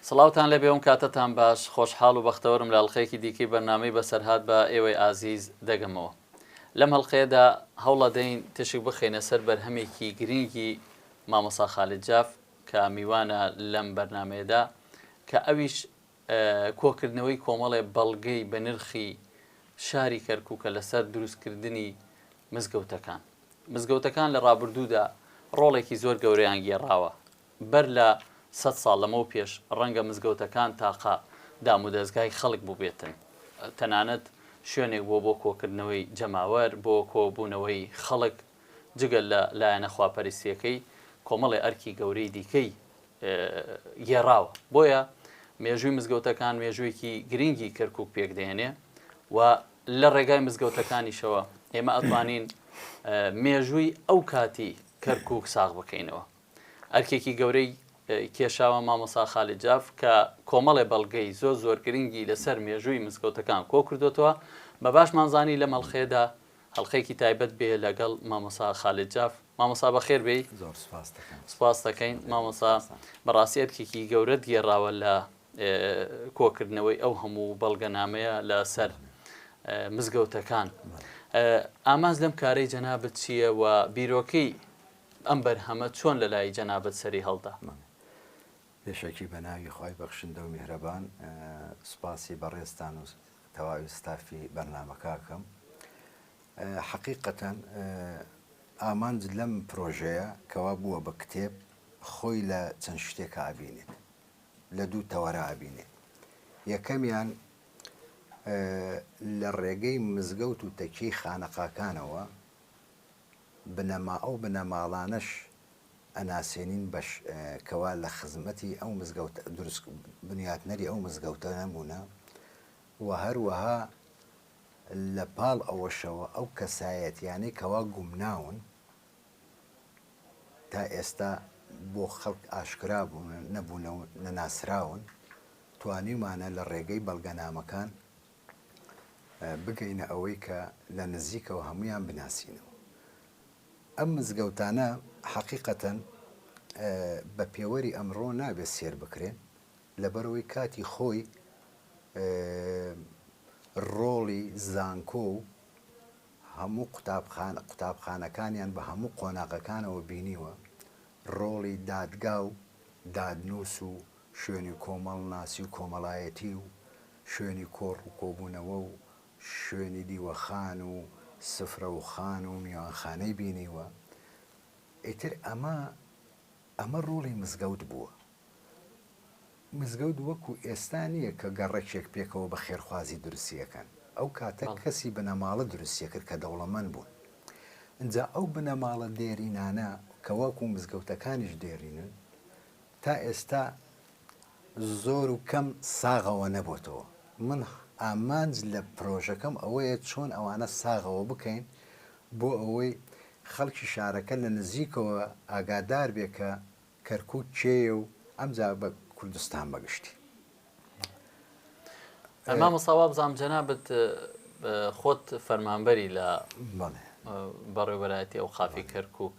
سڵاوتان لە بێوم کاتتان باش خۆشحاڵ و بەختەوەرم لە هەڵخەیەکی دیکەی بەرنامەی بەسەرهات بە ئێوەی ئازیز دەگەمەوە. لەم هەڵخەیەدا هەوڵە دەین تشک بخێنە سەر بەرهەمێکی گرنگی مامۆستا خالید جاف کە میوانە لەم بەرنامەیەدا کە ئەویش کۆکردنەوەی کۆمەڵێ بەڵگەی بە نرخی شاری کەرکووکە لەسەر دروستکردنی مزگەوتەکان لە ڕابردوودا ڕۆڵێکی زۆر گەورەیان گێڕاوە. بەر لە 100 ساڵ لەمەوە پێش ڕەنگە مزگەوتەکان تاقا دام و دەستگای خەڵک بووبێتن، تەنانەت شوێنێک بۆ کۆکردنەوەی جەماوەر، بۆ کۆبوونەوەی خەڵک جگەل لە لایەنە خواپەرستیەکەی کۆمەڵی ئەرکی گەورەی دیکەی گێڕاوە. بۆیە مێژووی مزگەوتەکان مێژوویەکی گرنگی کەرکووک پێک دێنێ و لە ڕێگای مزگەوتەکانیشەوە ئێمە ئەتوانین مێژووی ئەو کاتی کەرکووک ساغ بکەینەوە. ئەرکێکی گەورەی کێشاوە مامۆستا خالید جاف کە کۆمەڵێ بەڵگەی زۆر گرنگی لەسەر مێژووی مزگەوتەکان کۆ کردوتەوە. بە باشمانزانی لە مەڵخێدا هەڵخەیەکی تایبەت بێ لەگەڵ مامۆستا خالید جاف. مامۆستا بەخێر بێی. سپاس دەکەین مامۆستا. بەڕاستی ئەرکێکی گەورەت گێڕاوە لە کۆکردنەوەی ئەو هەموو بەڵگەنامەیە لەسەر مزگەوتەکان. ئاماز لەم کارەی جەنابەت چییە و بیرۆکەی ئەم بەرهەمە چۆن لە لای جەنابەت سەری هەڵدا؟ پێشەکی بە ناوی خۆی بەخشندە و میهرەبان سوپاسی بەڕێستان و تەواوی ستافی بەرنامەکەکەم. حەقیقەتەن ئامانج لەم پرۆژەیە کەوا بووە بە کتێب خۆی لە چەند شتێکە ئابینێت، لە دوو تەوەرە ئابینێت. یەکەمیان لە ڕێگەی مزگەوت و تەکیی خانەقاکانەوە ئەو بنەماڵانەش ئەناسێنین بەش کەوا لە خزمەتی ئەو مزگەوت دروست بنیاتنەری ئەو مزگەوتە نەبوونە و هەروەها لە پاڵ ئەوەشەوە ئەو کەسایەتیانەی کەوا گومناون تا ئێستا بۆ خەڵک ئاشکرا بوون نەبوونە و نەناسراون توانیمانە لە ڕێگەی بەڵگەنامەکان بگەینە ئەوەی کە لە نزیکەوە هەمویان بناسینەوە. ئەم مزگەوتانە حەقیقەتەن بە پێوەری ئەمڕۆ نابێت سێر بکرێن لەبەرەوەی کاتی خۆی ڕۆڵی زانکۆ و هەموو قوتابخانەکانیان بە هەموو قۆناغەکانەوە بینیوە، ڕۆڵی دادگا و دادنووس و شوێنی کۆمەڵ ناسی و کۆمەڵایەتی و شوێنی کۆڕ و کۆبوونەوە و شوێنی دیوەخان و سفرە و خان و میوانخانەی بینیوە. ئیتر ئەمە ڕۆڵی مزگەوت بووە. مزگەوت وەکو ئێستا نییە کە گەڕێکێک پێکەوە بە خێرخوازی دروستیەکەن. ئەو کاتە کەسی بنەماڵە دروستیە کرد کە دەوڵەمەند بوون. اینجا ئەو بنەماڵە دێرینانە کە وەکو مزگەوتەکانیش دێرینن تا ئێستا زۆر و کەم ساغەوە نەبووتەوە. من ئامانج لە پرۆژەکەم ئەوەیە چۆن ئەوانە ساغەوە بکەین بۆ ئەوەی خەڵکی شارەکە لە نزیکەوە ئاگادار بێ کە کەرکووک چێە و ئەمجا بە کوردستان بەگشتی. مامۆستا وا بزانم جەنابەت خۆت فەرمانبەری لە بەڕێوەبەرایەتی ئەو خافی کەرکووک،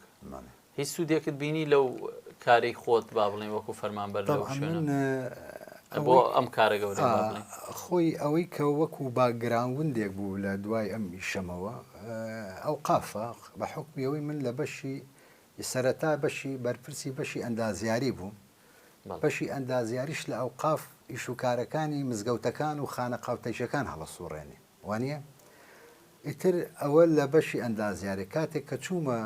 هیچ سوودێکت بینی لەو کارەی خۆت با بڵێن وەکو فەرمانبەر لەو شوێنە بۆ ئەم کارە گەورە خۆی ئەوەی کە وەکو باگراوندێک بوو لە دوای ئەم ئیشەمەوە ئەو قافە بە حکمیەوەی من لە بەشی سەرەتا بەشی بەرپرسی بەشی ئەندازیاری بوو. بەشی ئەندازیاریش لە ئەو قاف ئیشوکارەکانی مزگەوتەکان و خانەقاوتەیشەکان هەڵەسوڕێنێ وانە. ئیتر ئەوە لە بەشی ئەندازیاری کاتێک کە چوومە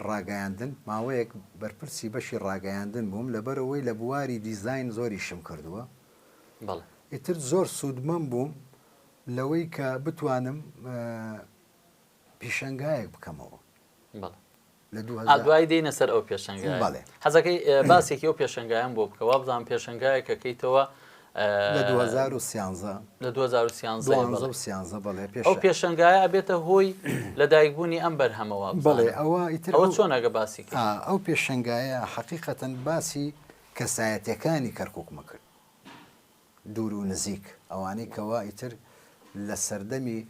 ڕاگەیاندن ماوەیەک بەرپرسی بەشی ڕاگەیاندن بووم لەبەرەوەی لە بواری دیزاین زۆری شم کردووە. ئیتر زۆر سوودمەم بووم لەوەی کە بتوانم پیشەنگایەک بکەمەوە لە دوای دێنە سەر ئەو پێشەنگای. حەزەکەی باسێکی ئەو پێشەنگایان بۆ بکەوە بزانام پێشەنگایە کەکەیتەوە لە 2013 لە 2013 ئەو پێشەنگایە ئەبێتە هۆی لە دایکبوونی ئەم بەرهەمەوە. بەڵێ ئەوە چۆن ئەگە باسی ئەو پێشەنگایە حەقیقەتەن باسی کەسایەتەکانی کەرکووکمە کرد، دوور و نزیک ئەوانەی کەوا ئیتر لە سەردەمی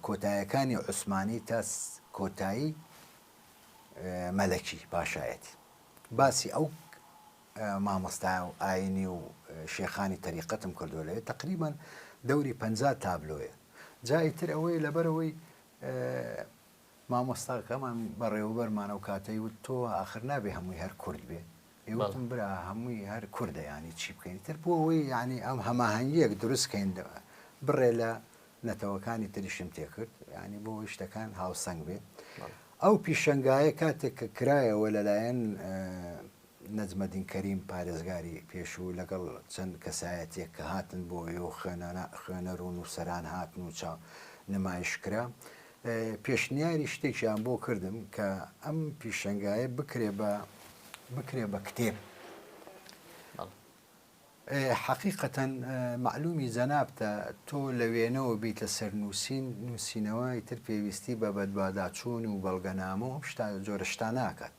کۆتاییەکانی عوسمانی تا کۆتایی مەلەکی باشایەتی باسی ئەو مامۆستا و ئاینی و شێخانی تەریقەتم کردو لێ تقریبان دەوری 50 تابلۆیە جای تر ئەوەی لەبەرەوەی مامۆستاکەمان بەڕێوەبەرمانە و کاتەی وت تۆ ئاخر نابێ هەمووی هەر کورد بێ ئێوەتم برا هەمووی هەر کووردە ینی چی بکەین تر بۆ ئەوەی ینی ئەم هەماهەنگیەک دروستکەین بڕێ لە نەتەوەکانی تریشم تێکرد ینی بۆ شتەکان هاوسەنگ بێ ئەو پیشەنگایە کاتێک کە کرایەوە لەلایەن نەجمەدین کەریم پارێزگاری پێشوو لەگەڵ چەند کەسایەتێک کە هاتن بۆ و خوێنەر و نووسەران هاتن و چاو نمایشکرا پێشنیاری شتێکیان بۆ کردم کە ئەم پیشەنگایە بکرێ بە کتێب حقیقەتەن معلومی جەنابتە تۆ لە وێنەوە بیتە سەر نووسینەوەی تر پێویستی بە بەدواداچوون و بەڵگەنامە و جۆرە شتان ناکات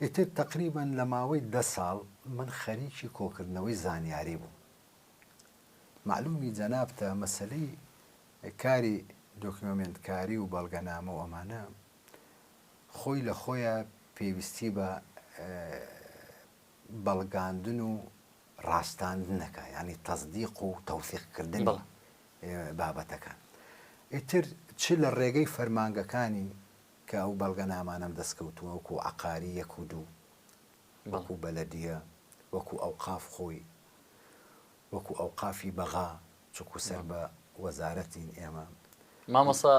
ئیتر تقریبا لە ماوەی 10 ساڵ من خەریکی کۆکردنەوەی زانیاری بوو معلومی جەنابتە مەسلەی کاری دۆکیۆمنتکاری و بەڵگەنامە و ئەمانە خۆی لە خۆیان پێویستی بە بەڵگاندن و ڕاستاندنەکە ینی تەزدیق و تەوثیقکردنی بابەتەکان ئیتر چ لە ڕێگەی فەرمانگەکانی کە ئەو بەڵگەنامانەم دەستکەوتووە وەکو عەقاری 1 و 2 وەکو بەلەدیە وەکو ئەوقاف خۆی وەکو ئەوقافی بەغا چکو سەر بە وەزارەتی ئێمە مامۆستا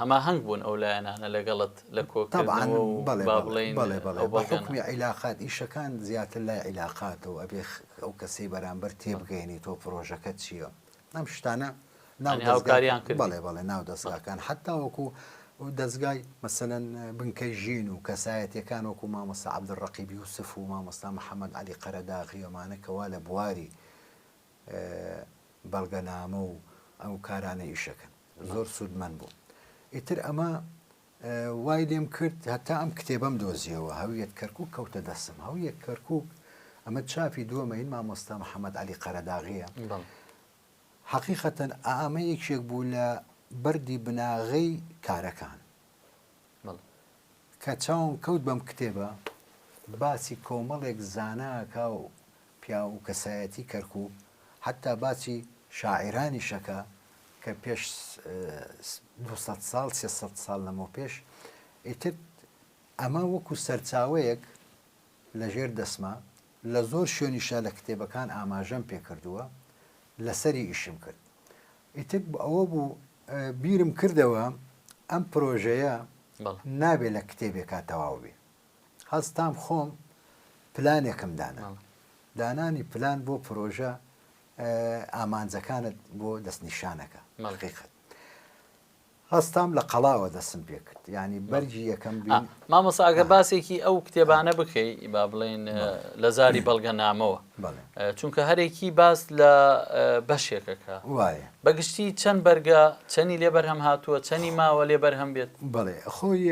هەماهەنگ بوون ئەو لایەنانە لەگەڵت لە کۆکردنەوە و با بڵێن بەحکمی عیلاقات ئیشەکان زیاتر لای عیلاقاتەوە ئەبێ ئەو کەسەی بەرامبەر تێبگەینی تۆ پرۆژەکەت چییە ئەم شتانە هاوکاریان کرد بەڵێ ناو دەستگاکان حتا وەکو دەستگای مەسەلەن بنکەی ژین و کەسایەتیەکان وەکو مامۆستا عەبدولڕەقیب یوسف و مامۆستا محەممەد عەلی قەرەداغی ئەمانە کەوا لە بواری بەڵگەنامە و ئەو کارانە ئیشەکەن زۆر سوودمەند بوو ئیتر ئەمە وای لێم کرد هەتا ئەم کتێبەم دۆزیەوە هەویەت کەرکووک کەوتە دەستم هەویەت کەرکووک ئەمە چاپی دووەمەین مامۆستا محەممەد عەلی قەرەداغیە حقیقەتەن ئامە یەکێک بوو لە بەردی بناغەی کارەکان کە چاوم کەوت بەم کتێبە باسی کۆمەڵێک زاناکە و پیا و کەسایەتی کەرکووک حتا باسی شاعرانی شەکە کە پێش 200 ساڵ 300 ساڵ لەمەوە پێش ئیتر ئەمە وەکو سەرچاوەیەک لە ژێر دەسما لە زۆر شوێنیشە لە کتێبەکان ئاماژەم پێکردووە لەسەری ئیشم کرد ئیتر ئەوە بوو بیرم کردەوە ئەم پرۆژەیە نابێت لە کتێبێکا تەواو بێ هەستام خۆم پلانێکم دانانی پلان بۆ پرۆژە ئامانجەکانت بۆ دەستنیشانەکە حقیقەت هەستام لە قەڵاوە دەستم پێ کرد ینی بەرجی یەکەم مامۆستا ئەگەر باسێکی ئەو کتێبانە بکەی با بڵێن لە زاری بەڵگەنامەوە چونکە هەرێکی باس لە بەشێکەکە وایە بەگشتی چەند بەرگە چەندی لێبەرهەم هاتووە چەندی ماوە لێبەرهەم بێت بڵێ خۆی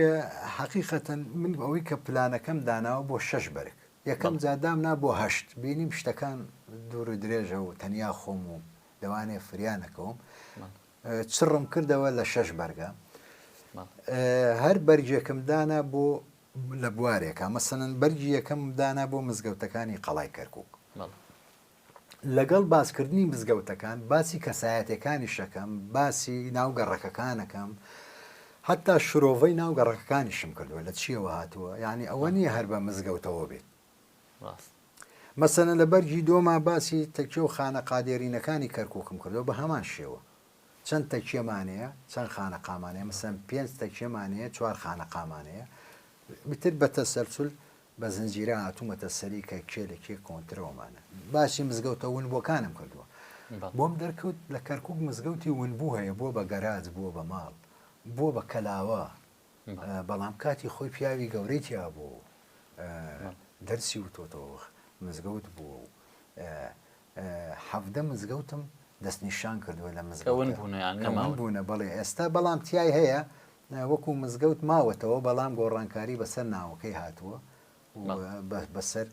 حقیقەتەن من ئەوەی کە پلانەکەم داناوە بۆ 6 بەرگ یەکەم جادامنا بۆ 8 بینیم شتەکان دوور و درێژە و تەنیا خۆم و دەوانێ فریانەکەوم چڕم کردەوە لە 6 بەرگە هەر بەرجێکم دانا بۆ لە بوارێکە مەسەنەن بەرجی یەکەم دانا بۆ مزگەوتەکانی قەڵای کەرکووک لەگەڵ باسکردنی مزگەوتەکان باسی کەسایەتەکانی شەکەم باسی ناوگەڕەکەکانەکەم حتا شرۆڤەی ناوگەڕەکەکانیشم کردووە لە چیەوە هاتووە یعنی ئەوە نییە هەر بە مزگەوتەوە بێت مەسەنە لە بەرجی دۆما باسی تەکیە و خانە قادێرینەکانی کەرکووکم کردەوە بە هەمان شێوە چەند تەکیەمانەیە چەند خانەقامانەیە مەسەن 5 تەکیەمانەیە 4 خانەقامانەیە بتر بە تەسەلسول بە زنجیرە هاتوومەتە سەری کە کێلێکی کۆنترەوەمانە باسی مزگەوتە ونبووەکانم کردووە بۆم دەرکەوت لە کەرکووک مزگەوتی ونبوو هەیە بۆ بە گەراج بووە بە ماڵ بۆ بە کەلاوە بەڵام کاتی خۆی پیاوی گەورەی تیا بوو دەرسی وتۆتەوە مزگەوت بووە و 17 مزگەوتم دەستنیشان کردووە لە مزگەوتبوونە بەڵێ ئێستا بەڵام تیای هەیە وەکو مزگەوت ماوەتەوە بەڵام گۆڕانکاری بەسەر ناوەکەی هاتووە بەسەر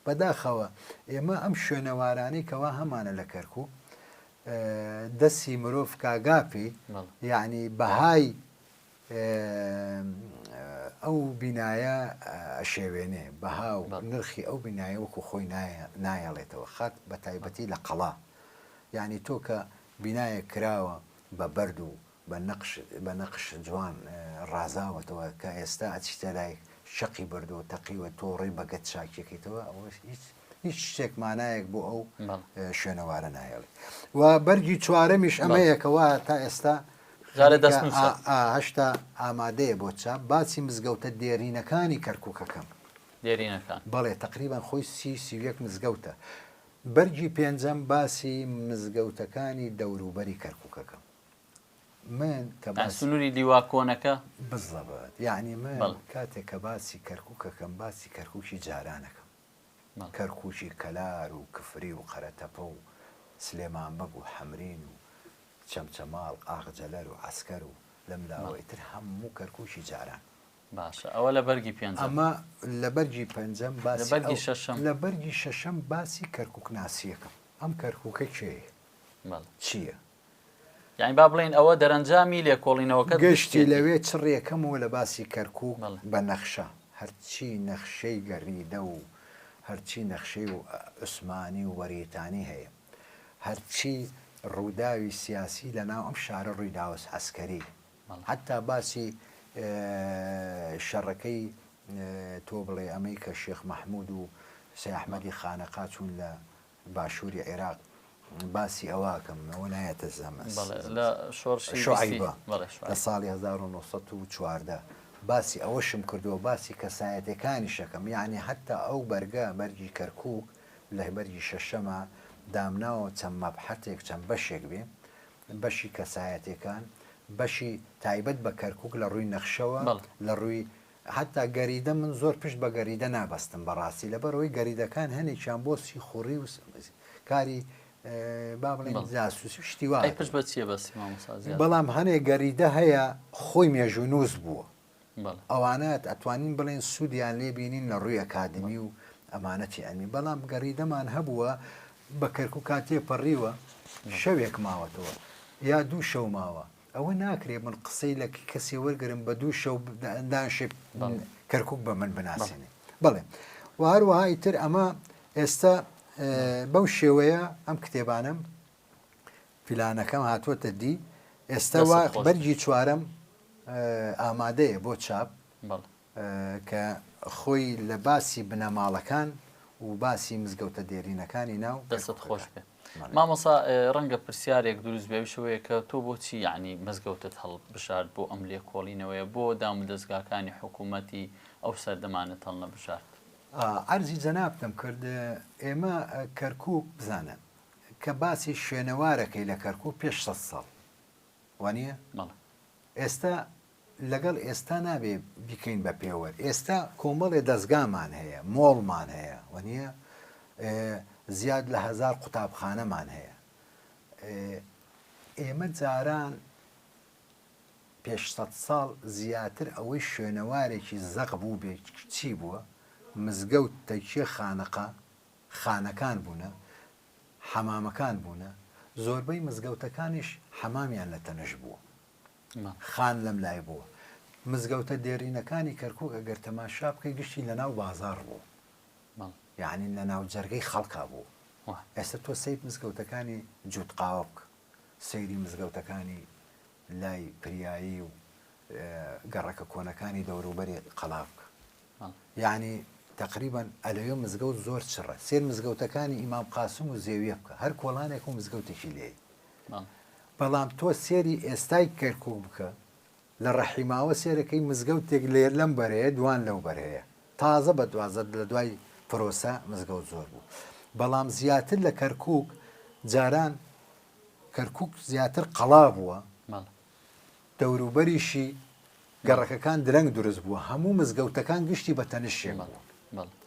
بەداخەوە ئێمە ئەم شوێنەوارانەی کەوا هەمانە لە کەرکووک دەستی مرۆڤ کاگاپی یعنی بەهای ئەو بینایە ئەشێوێنێ بەها و نرخی ئەو بینایە وەکو خۆی نایەڵێتەوە خات بە تایبەتی لە قەڵا یعنی تۆ کە بینایە کراوە بە بەرد و بە نەقش جوان ڕازاوەتەوە کە ئێستا ئەچیتە لای شەقی بردو و تەقیوە تۆ ڕێی بەگەت چاکێکیتەوە ئەوە هیچ شتێک مانایەک بۆ ئەو شوێنەوارە نایەڵێ و بەرگی چوارەمیش ئەمەیەکەوە تا ئێستا هەشتا ئامادەیە بۆ چاپ باسی مزگەوتە دێرینەکانی کەرکووکەکەم دێرینەکان بەڵێ تقریبان خۆی سیویەک مزگەوتە بەرگی پێنجەم باسی مزگەوتەکانی دەوروبەری کەرکووکەکەم من کە سنووری دیوا کۆنەکە بزەبێت یعنی من کاتێک کە باسی کەرکووکەکەم باسی کەرکووکی جارانەکەم کەرکووکی کەلار و کفری و قەرەتەپە و سلێمان بەگ و حەمرین و چەمچەماڵ ئاغجەلەر و عەسکەر و لەم لاوەی تر هەموو کەرکووکی جاران باشە ئەوە لە بەرگی پێنجەم ئەمە لە بەرگی پەنجەم باسی لە بەرگی شەشەم باسی کەرکووک ناسیەکەم ئەم کەرکووکە کێیە چییە؟ یعنی با بڵێن ئەوە دەرەنجامی لێکۆڵینەوەکە گەشتی لەوێ چڕێکەمەوە لە باسی کەرکووک بە نەخشە هەرچی نەخشەی گەڕیدە و هەرچی نەخشەی و عوسمانی و وەریتانی هەیە هەرچی ڕووداوی سیاسی لە ناو ئەم شارە ڕوویداوە عەسکەری حتا باسی شەڕەکەی تۆ بڵێ ئەمەی کە شێخ مەحموود و سەی ئەحمەدی خانەقا چوون لە باشووری عێراق باسی ئەواکەم ئەوە نایەتە زەمە لە شوعیبە لە ساڵی 1940 باسی ئەوەشم کردووە باسی کەسایەتەکانی شەکەم یعنی حتا ئەو بەرگە بەرگی کەرکووک لە بەرگی شەشەمە دامناوە چەند مەبحەتێک چەند بەشێک بێ بەشی کەسایەتەکان بەشی تایبەت بە کەرکووک لە ڕووی نەخشەوە لە ڕووی حتا گەریدە من زۆر پشت بە گەریدە نابەستم بەڕاستی لەبەرەوەی گەریدەکان هەنێکیان بۆسی خوڕی و کاری با بڵێن جاسوسی شتی وایە پشت بە چییە بەسی مامۆستا بەڵام هەنێک گەریدە هەیە خۆی مێژوونووس بووە ئەوانەت ئەتوانین بڵێن سوودیان لێ بینین لە ڕووی ئەکادمی و ئەمانەتی ئەمی بەڵام گەریدەمان هەبووە بە کەرکووک کاتێ پەڕیوە شەوێک ماوەتەوە یا دوو شەو ماوە ئەوە ناکرێت من قسەی لە کەسی وەرگرم بە دوو شەو دانشێ کەرکووک بە من بناسیێنێ بڵێ و هەروەها ئیتر ئەمە ئێستا بەو شێوەیە ئەم کتێبانم پلانەکەم هاتووەتە دی ئێستا بەرگی چوارەم ئامادەیە بۆ چاپ کە خۆی لە باسی بنەماڵەکان و باسی مزگەوتە دێرینەکانی ناو دەست خۆش بێ مامۆستا ڕەنگە پرسیارێک دروست بێویشەوەیە کە تۆ بۆچی یعنی مزگەوتت هەڵ بشارد بۆ ئەم لێکۆڵینەوەیە بۆ دام و دەستگاکانی حکوومەتی ئەو سەردەمانت هەڵ نەبشارد عەرزی جەنابتم کرد ئێمە کەرکووک بزانە کە باسی شوێنەوارەکەی لە کەرکووک پێش 100 ساڵ وانە ئێستا لەگەڵ ئێستا نابێ بیکەین بە پێوە ئێستا کۆمەڵێ دەستگامان هەیە مۆڵمان هەیە وانە زیاد لە 1000 قوتابخانەمان هەیە ئێمە جاران پێش 100 ساڵ زیاتر ئەوەی شوێنەوارێکی زەق بوو بێ چی بووە مزگەوت تەکیە خانەکان بوونە حەمامەکان بوونە زۆربەی مزگەوتەکانیش حەمامیان لە تەنەش بووە خان لەم لای بووە مزگەوتە دێرینەکانی کەرکووک ئەگەر تەماشا بکەی گشتی لە ناو بازار بوو یعنی لە ناو جەرگەی خەڵکا بوو ئێستا تۆ سەیب مزگەوتەکانی جووتقاوە بکە سەیری مزگەوتەکانی لای پریایی و گەڕەکە کۆنەکانی دەوروبەری قەڵا بکە یعنی تقریبا ئەلەوێ مزگەوت زۆر چڕە سێر مزگەوتەکانی ئیمام قاسم و زێویە بکە هەر کۆڵانێک و مزگەوتێکی لێ بەڵام تۆ سێری ئێستای کەرکووک بکە لە ڕەحیماوە سێرەکەی مزگەوتێک لێر لەم بەرەیە دوان لەو بەرەیە تازە بە دوازە لە دوای پرۆسە مزگەوت زۆر بوو بەڵام زیاتر لە کەرکووک جاران کەرکووک زیاتر قەڵا بووە دەوروبەریشی گەڕەکەکان درەنگ دروست بووە هەموو مزگەوتەکان گشتی بە تەنشێ بوو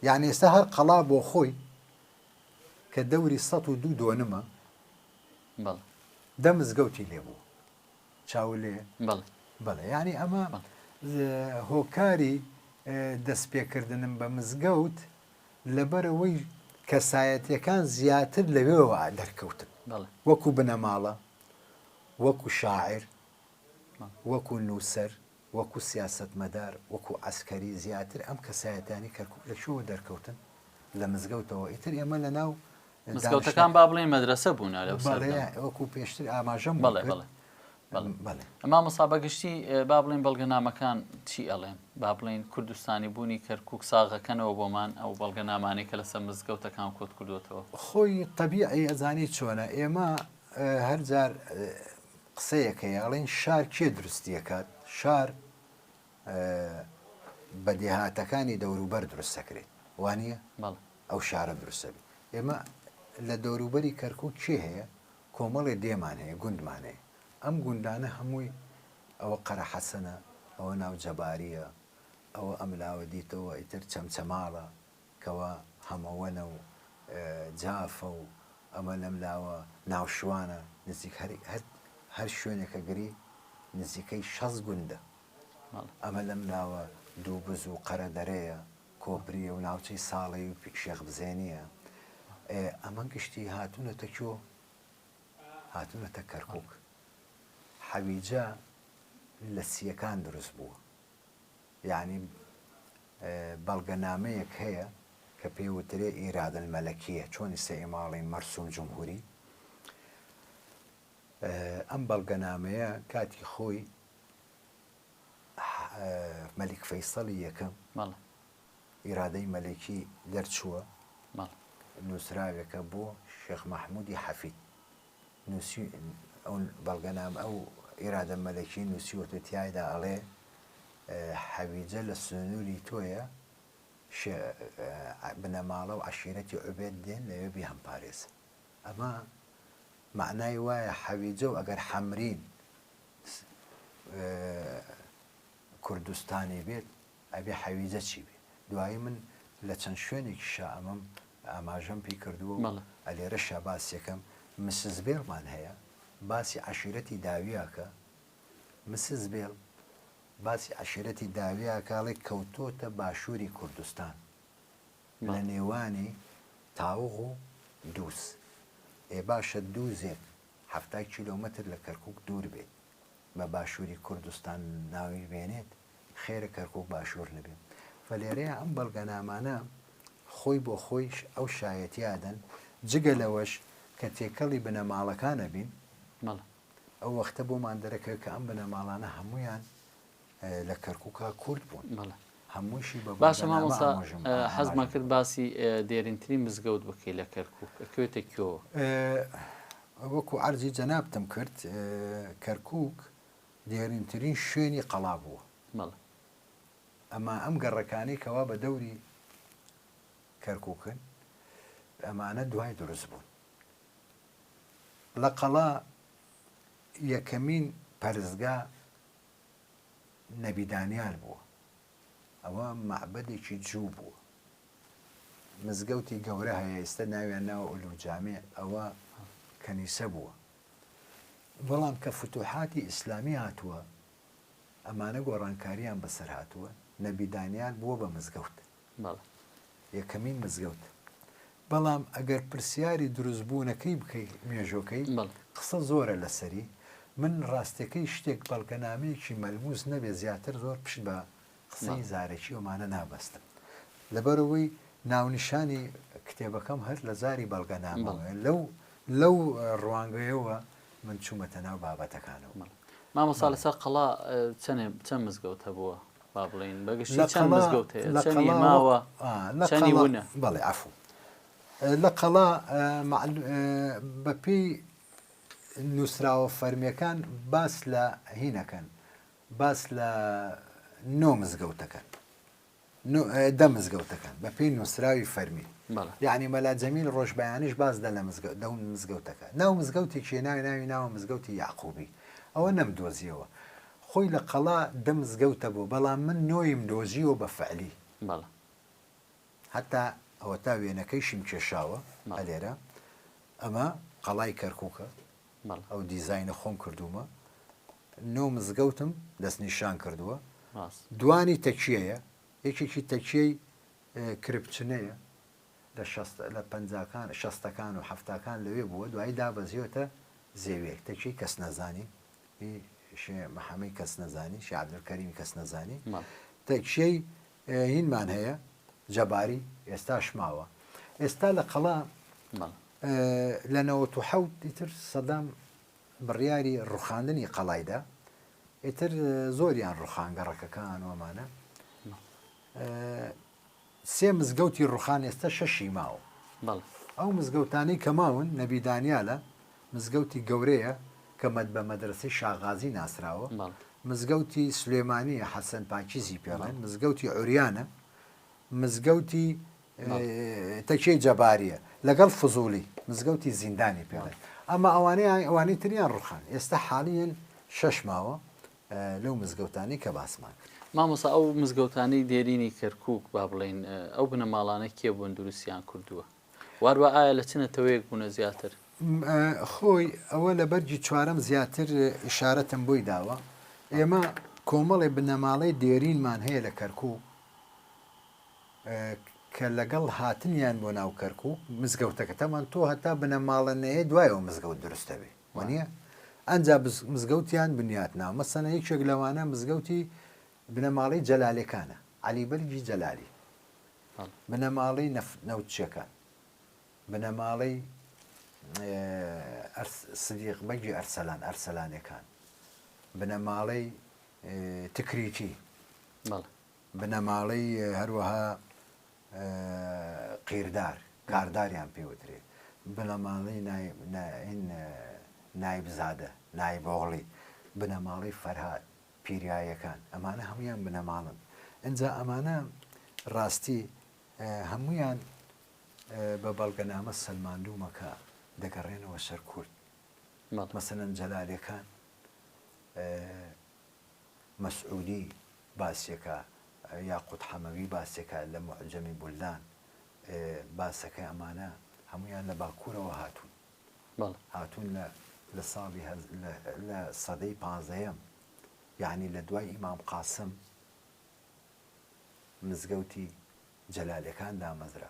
یعنی ئێستا هەر قەڵا بۆ خۆی کە دەوری 102 دۆنمە دە مزگەوتی لێ بوو چاو لێ بەڵێ یعنی ئەمە هۆکاری دەستپێکردنم بە مزگەوت لەبەرەوەی کەسایەتیەکان زیاتر لەوێەوە دەرکەوتن وەکو بنەماڵە وەکو شاعر وەکو نووسەر وەکو سیاسەتمەدار وەکو عسکەری زیاتر ئەم کەسایەتانی کەرکووک لە شو دەرکەوتن لە مزگەوتەوە ئیتر ئێمە لە ناو مزگەوتەکان با بڵێن مەدرسە بوون لەو وەکو پێشتر ئاماژەم بەڵێ ئەما مەسابەگشتی با بڵێن بەڵگەنامەکان چی ئەڵێن با بڵێن کوردستانی بوونی کەرکووک ساغەکەنەوە بۆمان ئەو بەڵگەنامانەی کە لەسەر مزگەوتەکان کۆت کردوتەوە خۆی طبیعی ئەزانی چۆنە ئێمە هەر جار قسەیەکەی ئەڵێن شار کێ دروستیەکات شار بەدێهاتەکانی دەوروبەر دروست دەکرێت وانە ئەو شارە دروستەبی ئێمە لە دەوروبەری کەرکووک چی هەیە کۆمەڵێ دێمان هەیە گوندمان هەیە ئەم گوندانە هەمووی ئەوە قەرە حەسەنە ئەوە ناو جەباریە ئەوە ئەملاوە دیتەوە ئیتر چەمچەماڵە کەەوە هەمەوەنە و جافە و ئەمە لەملاوە ناوشوانە نزیک هەر شوێنێکە گری نزیکەی 6 گوندە ئەمە لەملاوە دووبز و قەرە دەرەیە کۆبریە و ناوچەی ساڵی و شێخ بزێنیە ئەمە گشتی هاتوونەتە کۆ هاتوونەتە کەرکووک حەویجە لە سیەکان دروست بووە یعنی بەڵگەنامەیەک هەیە کە پێوترێ ئیرادە مەلەکیە چۆنی سەئیماڵی مەرسوم جمهوری ئەم بەڵگەنامەیە کاتی خۆی مەلیک فەیسەڵی یەکەم ئیرادەی مەلەکی دەرچووە نووسراوێکە بۆ شێخ مەحموودی حەفید ئەو بەڵگەنامە ئەو ئیرادە مەلەکی نووسیوەتە تیایدا ئەڵێ حەویجە لە سنووری تۆیە بنەماڵە و عەشیرەتی عوبێد دێن لەوێ بی هەمپارێز ئەمە معنای وایە حەویجە و ئەگەر حەمرین کوردستانی بێت ئەبێ حەویجە چی بێت دوایی من لە چەند شوێنێکی ئەمەم ئاماژەم پێی کردووە ئەلێرەشە باسیەکەم مسز بێڵمان هەیە باسی عەشیرەتی داویاکە مسز بێڵ باسی عەشیرەتی داویاکاڵێ کەوتۆتە باشووری کوردستان لە نێوانی تاوغ و دووس باشە دووزێک 70 کیلۆمەتر لە کەرکووک دوور بێت بە باشووری کوردستان ناوی بێنێت خێرە کەرکووک باشوور نبێت فەلێرەیە ئەم بەڵگەنامانە خۆی بۆ خۆی ئەو شایەتیادەن جگە لەوەش کە تێکەڵی بنەماڵەکانە بین ئەو وەختە بۆمان دەرەکەوێت کە ئەم بنەماڵانە هەمویان لە کەرکووکا کورد بوون هەمووشی بە باشە مامۆستا حەزمان کرد باسی دێرینترین مزگەوت بکەی لە کەرکووک ئەکوێتە کێوە وەکو عەرزی جەنابتم کرد کەرکووک دێرینترین شوێنی قەڵا بووە ئەمە ئەم گەڕەکانی کەوا بە دەوری کەرکووکن ئەمانە دوای دروست بوون لە قەڵا یەکەمین پەرزگا نەبی دانیال بووە ئەوە معبەدێکی جوو بووە مزگەوتی گەورە هەیە ئێستا ناویان ناوە ئولوجامێ ئەوە کەنیسە بووە بەڵام کە فتوحاتی ئیسلامی هاتووە ئەمانە گۆڕانکاریان بەسەر هاتووە نەبی دانیال بووە بە مزگەوت یەکەمین مزگەوت بەڵام ئەگەر پرسیاری دروستبوونەکەی بکەیت مێژۆکەی قسە زۆرە لەسەری من ڕاستەکەی شتێک بەڵگەنامەیەکی مەلموس نەبێ زیاتر زۆر پشت بە قسەی زارێکی ئەمانە نابەستم لەبەرەوەی ناونیشانی کتێبەکەم هەر لە زاری بەڵگەنامەوە لەو ڕوانگەیەوە من چوومەتە ناو بابەتەکانەوە مامۆستا لەسەر قەڵا چەند مزگەوت هەبووە با بڵێن بەگشتی چەند مزگەوت هەیە چەندی ماوە چەندی ونە بەڵێ عەفو لە قەڵا بەپێی نووسراوە فەرمیەکان باس لە هینەکەن باس لە نۆ مزگەوتەکەن دە مزگەوتەکەن بەپێی نووسراوی فەرمی یعنی مەلا جەمیل ڕۆژبەیانیش باس دە لە دەون مزگەوتەکە ناو مزگەوتێکی ناوی ناوە مزگەوتی یعقوبی ئەوە نەمدۆزیەوە خۆی لە قەڵا دە مزگەوتە بوو بەڵام من نۆیم دۆزیەوە بە فەعلی حتا ئەوە تا وێنەکەیشیم کێشاوە ئەلێرە ئەمە قەڵای کەرکووکە ئەو دیزاینە خۆم کردومە نۆ مزگەوتم دەستنیشان کردووە دوانی تەکیەیە یەکێکی تەکیەی کرپچنەیە لە پەنجاکان شەستەکان و هەفتاکان لەوێ بووە دوایی دابەزیۆتە زێوێک تەکی کەس نەزانی محەمەی کەس نەزانی شێ عەبدولکەریمی کەس نەزانی مەڵ تەکشەی هینمان هەیە جەباری ئێستاش ماوە ئێستا لە قەڵا مەڵ لە 97 ئیتر سەدام بڕیاری ڕوخاندنی قەڵایدا ئیتر زۆریان ڕوخانگەڕەکەکان وەمانە سێ مزگەوتی ڕوخان ئێستا شەشی ماوە مەڵ ئەو مزگەوتانەی کە ماون نەبی دانیالە مزگەوتی گەورەیە کە بە مەدرسەی شاغازی ناسراوە مەڵ مزگەوتی سلێمانیە حەسەن پاکیزی پێڵێن مزگەوتی عوریانە مزگەوتی تەکێی جەباریە لەگەڵ فزولی مزگەوتی زیندانی پێڵێن ئەمە ئەوانەی تریان ڕوخان ئێستا حالیان شەش ماوە لەو مزگەوتانی کە باسمان کرد مامۆسا ئەو مزگەوتانەی دێرینی کەرکووک با بڵێن ئەو بنەماڵانە کێ بوون دروستیان کردووە واروە ئایا لە چنەتەوەیەک بوونە زیاتر خۆی ئەوە لە بەرگی چوارەم زیاتر ئشارەتم بۆی داوە ئێمە کۆمەڵی بنەماڵەی دێرینمان هەیە لە کەرکووک کە لەگەڵ هاتنیان بۆ ناو کەرکووک مزگەوتەکە تەمان تۆ هەتا بنەماڵەنەیە دوایەوە مزگەوت دروستەبێ وانە ئەنج مزگەوتیان بنیاتناو مەسەنە یەکێک لەوانە مزگەوتی بنەماڵی جەلالەکانە عەلیبەرگی جەلالی بنەماڵی نەوتچیەکان بنەماڵی سدیق بەگی ئەرسەلانەکان بنەماڵی تکریتی بنەماڵی هەروەها قیردار کارداریان پێوترێت بنەماڵی نایبزادە نایبۆڵی بنەماڵی فەرهاد پیریایەکان ئەمانە هەمویان بنەماڵن ئەنجا ئەمانە ڕاستی هەمویان بە بەڵگەنامە سەلماندوومەکە دەگەڕێنەوە سەر کورد مەسەلەن جەلالەکان مەسعودی باسیەکە یاقوت حەمەوی باسێکە لە معجەمی بولدان باسەکە ئەمانە هەمویان لە باکوورەوە هاتوون لە ساڵی لە سەدەی پانزەیەم یعنی لە دوای ئیمام قاسم مزگەوتی جەلالەکان دامەزرا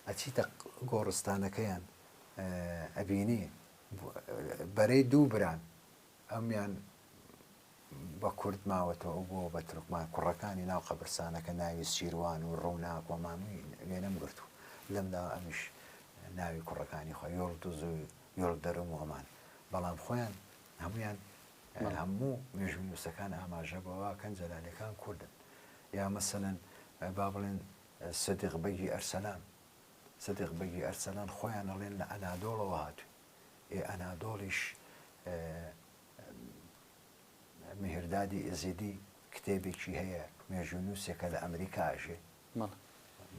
ئەچیتە گۆڕستانەکەیان ئەبینی بەرەی دوو بران ئەمیان بە کورد ماوەتەوە بۆ بە ترکمان کوڕەکانی ناو قەبرستانەکە ناوی سیروان و ڕووناک و مامووی وێنەم گرتو لەمدا ئەمیش ناوی کوڕەکانی خۆ یۆڵ دوز و یۆڵ دەرم وەمان بەڵام خۆیان هەمویان هەموو مێژووی نووسەکان ئاماژە بەوە کەن جەلالەکان کوردن یا مەسەلەن با بڵێن سدیق بەگی ئەرسەلان خۆیان ئەڵێن لە ئەنادۆڵەوە هاتووی ئەنادۆڵیش میهردادی ئێزیدی کتێبێکی هەیە مێژوو نووسێکە لە ئەمریکا ئاژێ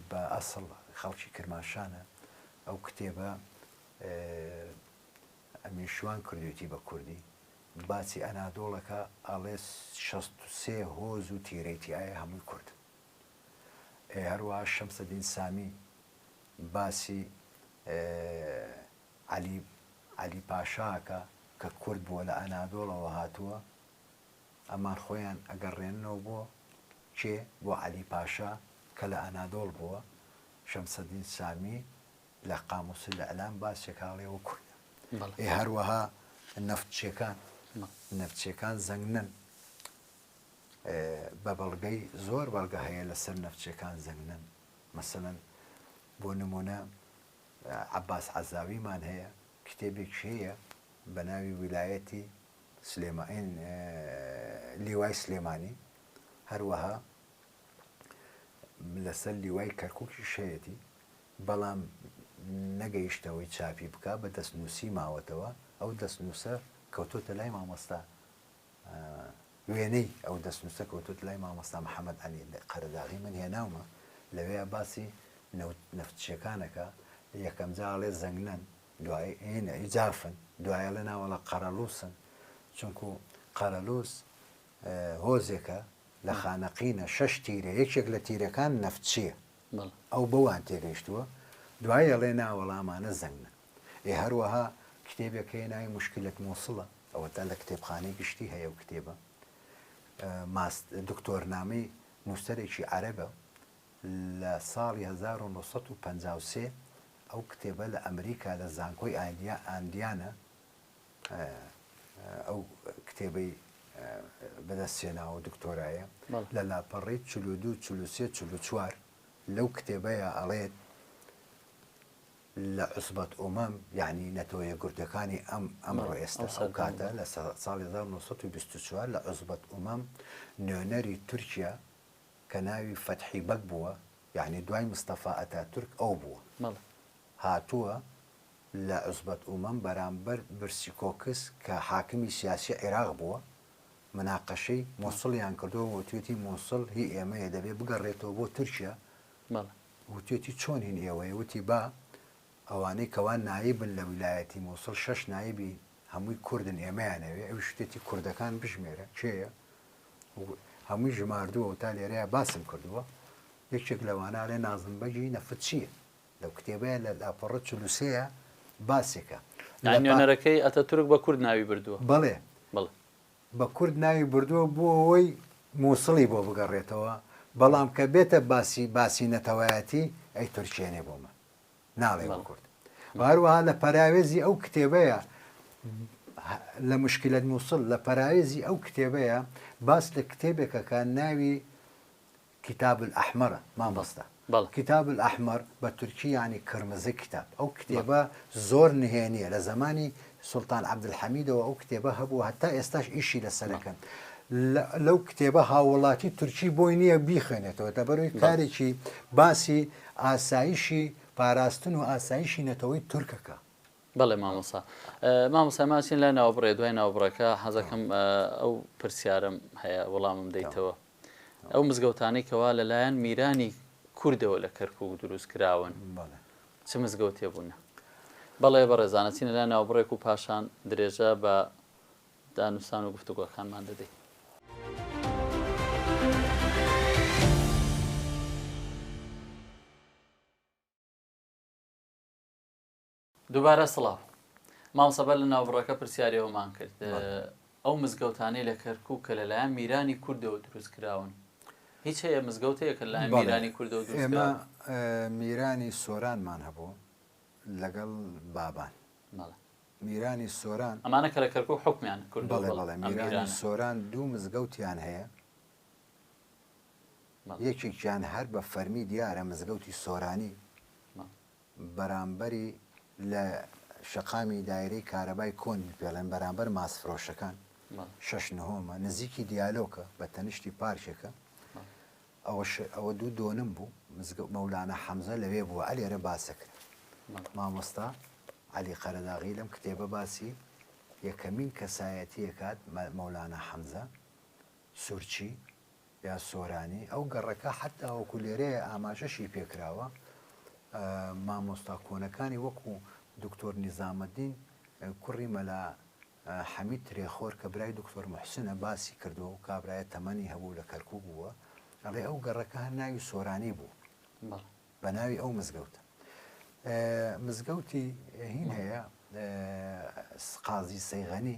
بە ئەسڵ خەڵکی کرماشانە ئەو کتێبە ئەمیشوان کردوێتی بە کوردی باسی ئەنادۆڵەکە ئەڵێ 63 هۆز و تیرەیتی ئایا هەمووی کورد هەروەها شەمسەدین سامی باسی عەلی پاشاکە کە کورد بووە لە ئەنادۆڵەوە هاتووە ئەمان خۆیان ئەگەڕێننەوە بۆ کێ بۆ عەلی پاشا کە لە ئەنادۆڵ بووە شەمسەدین سامی لە قاموسی لە ئەلام باسێکاڵێەوە کوردە هەروەها نەفتچیەکان زەنگنن بە بەڵگەی زۆر بەڵگە هەیە لەسەر نەفتچیەکان زەنگنن مەسەلەن بۆ نمونە عەباس عەزاویمان هەیە کتێبێکی هەیە بە ناوی ویلایەتی لیوای سلێمانی هەروەها لەسەر لیوای کەرکووکی شەیەتی بەڵام نەگەیشتەوەی چاپی بکە بە دەستنووسی ماوەتەوە ئەو دەستنووسە کەوتۆتە لای مامۆستا وێنەی ئەو دەستنووسە کەوتوت لای مامۆستا محەممەد عەلی قەرەداغی من هێناومە لەوەیە باسی نەفتچیەکانەکە یەکەم جاڵێ زەنگنن دوای ئیجافن دوایە لە ناوەڵە قەرەلووسن چونکو قەرەلووس هۆزێکە لە خانەقینە 6 تیرە یەکێک لە تیرەکان نەفتچیە ئەو بەوان تێگەیشتووە دوایە لێ ناوەڵامانە زەنگنە هەروەها کتێبێک هەیە ناوی مشکلت مووسڵە ئەوەتا لە کتێبخانەی گشتی هەیە و کتێبە دکتۆرنامەی نووسەرێکی عەرەبە لە ساڵی 1953 ئەو کتێبە لە ئەمریکا لە زانکۆی ئاندیانە ئەو کتێبەی بەدەستێناوە دکتۆرایە بەڵێ. لە لاپەڕی 42 43 44 لەو کتێبەیە ئەڵێت لە عوسبەت ئومەم یعنی نەتەوەیە گورتەکانی ئەمڕۆ ئێستا ئەو کاتە لە ساڵی 1924 لە عوسبەت ئومەم نوێنەری تورکیا کە ناوی فەتحی بەک بووە یعنی دوای مستەفا ئەتاتورک ئەو بووە بەڵێ. هاتووە لە عوسبەت ئومەم بەرامبەر برسیکۆکس کە حاکمی سیاسی عێراق بووە مناقەشەی مۆسڵیان کردەوە وتێتی مۆسڵ هی ئێمەیە دەبێت بگەڕێتەوە بۆ تورکیا بەڵێ. وتێتی چۆن هین ئێوەیە وتی با ئەوانەی کەوان نایبن لە ویلایەتی مۆسڵ 6 نایبی هەمووی کوردن ئێمەیانەوێ ئەو شتێتی کوردەکان بژمێرە چێە هەمووی ژماردووە تا لێرەیە باسم کردووە یەکێک لەوانە لێ نازمبەجی نەفت چییە لەو کتێبەیە لە لاپەڕە چلووسەیە باسێکە نوێنەرەکەی ئەتەتورک بە کورد ناوی بردووە. بەڵێ بەڵێ. بە کورد ناوی بردووە بۆ ئەوەی مووسڵی بۆ بگەڕێتەوە بەڵام کە بێتە باسی نەتەوایەتی ئەی تورکێنێ بۆمە ناڵێ بە کورد هەروەها لە پەراوێزی ئەو کتێبەیە لە مشکلت مووسڵ لە پەراوێزی ئەو کتێبەیە باس لە کتێبێکەکە ناوی کتاب الأحمرە مامۆستا کتاب الأحمر بە تورکی ینی کرمزە کتاب ئەو کتێبە زۆر نهێنیە لە زمانی سوڵتان عەبدولحەمیدەوە ئەو کتێبە هەبوو هەتا ئێستاش ئیشی لەسەرەکەن لەو کتێبە هاوڵاتی تورکی بۆی نییە بیخوێنێتەوە دەبەرەوەی کارێکی باسی ئاسایشی پاراستن و ئاسایشی نەتەوەی تورکەکە. بەڵێ مامۆسا مامۆسا ماچین لە ناوبڕێ دوای ناوبڕەکە حەزەکەم ئەو پرسیارم هەیە وەڵامم دەیتەوە ئەو مزگەوتانەی کەوا لەلایەن میرانی کوردەوە لە کەرکووک دروست کراون چ مزگەوتێ بوونە بەڵێ بەڕێزانەچینە لە ناوبڕێک و پاشان درێژە بە دانوستان و گفتوگۆکانمان دەدەین. دووبارە سڵاو مامۆستا لە ناوبڕەکە پرسیارەوەمان کرد ئەو مزگەوتانەی لە کەرکووک کە لەلایەن میرانی کوردەوە دروست کراون هیچ هەیە مزگەوتەیە کە لەلایەن میرانی کوردەوە دروست ئێمە میرانی سۆرانمان هەبوو لەگەڵ بابان میرانی سۆران ئەمانە کە لە کەرکووک حکمیان کرد. بەڵێ میرانی سۆران دوو مزگەوتیان هەیە یەکێکیان هەر بە فەرمی دیارە مزگەوتی سۆرانی بەرامبەری لە شەقامی دایرەی کارەبای کۆنی پێڵێن بەرامبەر ماسفرۆشەکان 6 نهۆمە نزیکی دیالۆکە بە تەنیشتی پارکێکە ئەوە دوو دۆنم بوو مەولانە حەمزە لەوێ بووە ئەلێرە باسەکرد مامۆستا عەلی قەرەداغی لەم کتێبە باسی یەکەمین کەسایەتی کات مەولانە حەمزە سورچی یا سۆرانی ئەو گەڕەکە حتا وەکو لێرەیە ئاماژەشی پێکراوە مامۆستا کۆنەکانی وەکو دکتۆر نیزامەدین کوڕی مەلا حەمید ترێخۆر کە برای دکتۆر محسنە باسی کردو و کابرایە تەمەنی هەبوو لە کەرکووک بووە ئەڵێ ئەو گەڕەکە هەر ناوی سۆرانی بوو بە ناوی ئەو مزگەوتە مزگەوتی هین هەیە قازی سەیغەنی